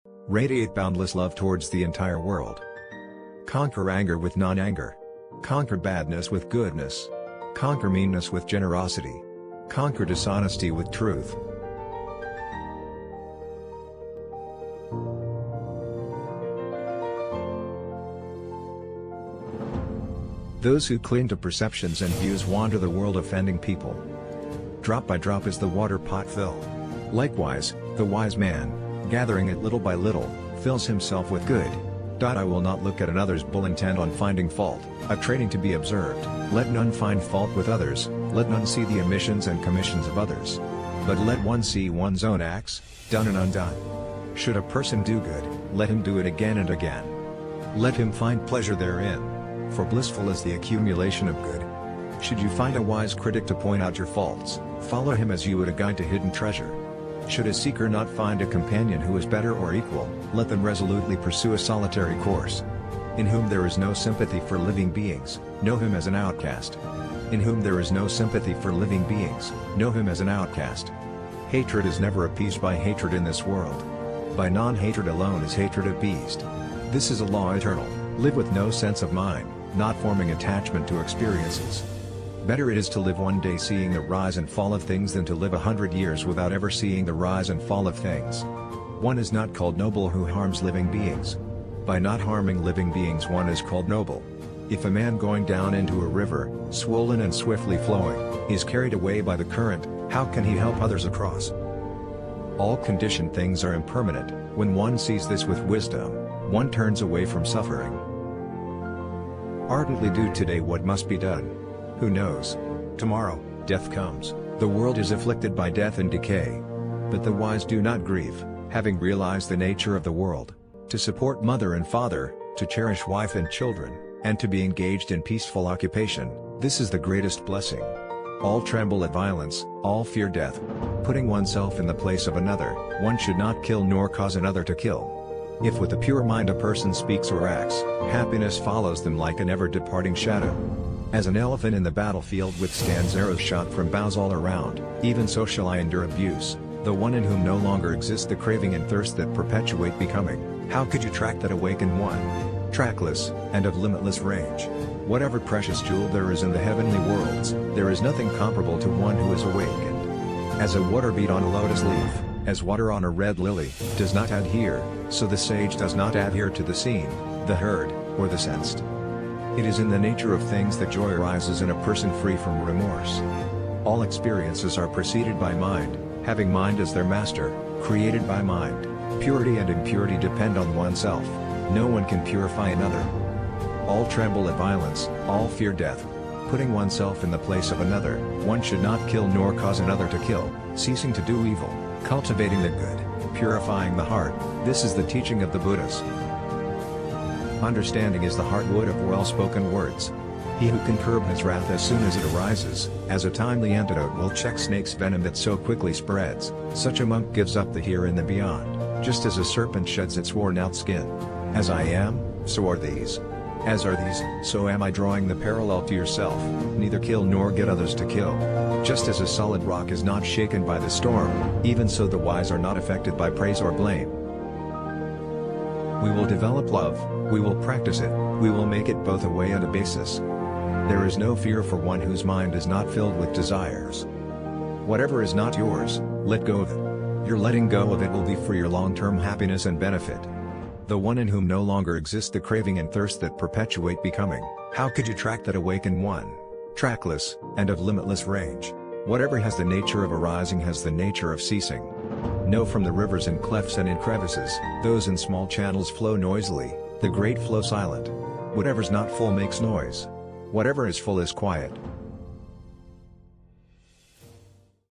Radiate boundless love towards the entire world. Conquer anger with non-anger. Conquer badness with goodness. Conquer meanness with generosity. Conquer dishonesty with truth. Those who cling to perceptions and views wander the world offending people. Drop by drop is the water pot filled. Likewise, the wise man, gathering it little by little, fills himself with good. I will not look at another's bull intent on finding fault, a training to be observed. Let none find fault with others, let none see the omissions and commissions of others. But let one see one's own acts, done and undone. Should a person do good, let him do it again and again. Let him find pleasure therein. For blissful is the accumulation of good. Should you find a wise critic to point out your faults, follow him as you would a guide to hidden treasure. Should a seeker not find a companion who is better or equal, let them resolutely pursue a solitary course. In whom there is no sympathy for living beings, know him as an outcast. In whom there is no sympathy for living beings, know him as an outcast. Hatred is never appeased by hatred in this world. By non-hatred alone is hatred appeased. This is a law eternal. Live with no sense of mind, not forming attachment to experiences. Better it is to live one day seeing the rise and fall of things than to live 100 years without ever seeing the rise and fall of things. One is not called noble who harms living beings. By not harming living beings one is called noble. If a man going down into a river, swollen and swiftly flowing, is carried away by the current, how can he help others across? All conditioned things are impermanent. When one sees this with wisdom, one turns away from suffering. Ardently do today what must be done. Who knows? Tomorrow, death comes. The world is afflicted by death and decay. But the wise do not grieve, having realized the nature of the world. To support mother and father, to cherish wife and children, and to be engaged in peaceful occupation, this is the greatest blessing. All tremble at violence, all fear death. Putting oneself in the place of another, one should not kill nor cause another to kill. If with a pure mind a person speaks or acts, happiness follows them like an ever-departing shadow. As an elephant in the battlefield withstands arrows shot from bows all around, even so shall I endure abuse, the one in whom no longer exists the craving and thirst that perpetuate becoming. How could you track that awakened one? Trackless, and of limitless range. Whatever precious jewel there is in the heavenly worlds, there is nothing comparable to one who is awakened. As a water bead on a lotus leaf, as water on a red lily, does not adhere, so the sage does not adhere to the seen, the heard, or the sensed. It is in the nature of things that joy arises in a person free from remorse. All experiences are preceded by mind, having mind as their master, created by mind. Purity and impurity depend on oneself. No one can purify another. All tremble at violence, all fear death. Putting oneself in the place of another, one should not kill nor cause another to kill, ceasing to do evil, cultivating the good, purifying the heart. This is the teaching of the Buddhas. Understanding is the heartwood of well-spoken words. He who can curb his wrath as soon as it arises, as a timely antidote will check snake's venom that so quickly spreads. Such a monk gives up the here and the beyond, just as a serpent sheds its worn-out skin. As I am, so are these. As are these, so am I. Drawing the parallel to yourself, neither kill nor get others to kill. Just as a solid rock is not shaken by the storm, even so the wise are not affected by praise or blame. We will develop love, we will practice it, we will make it both a way and a basis. There is no fear for one whose mind is not filled with desires. Whatever is not yours, let go of it. Your letting go of it will be for your long-term happiness and benefit. The one in whom no longer exists the craving and thirst that perpetuate becoming. How could you track that awakened one? Trackless, and of limitless range. Whatever has the nature of arising has the nature of ceasing. Know from the rivers in clefts and in crevices, those in small channels flow noisily, the great flow silent. Whatever's not full makes noise. Whatever is full is quiet.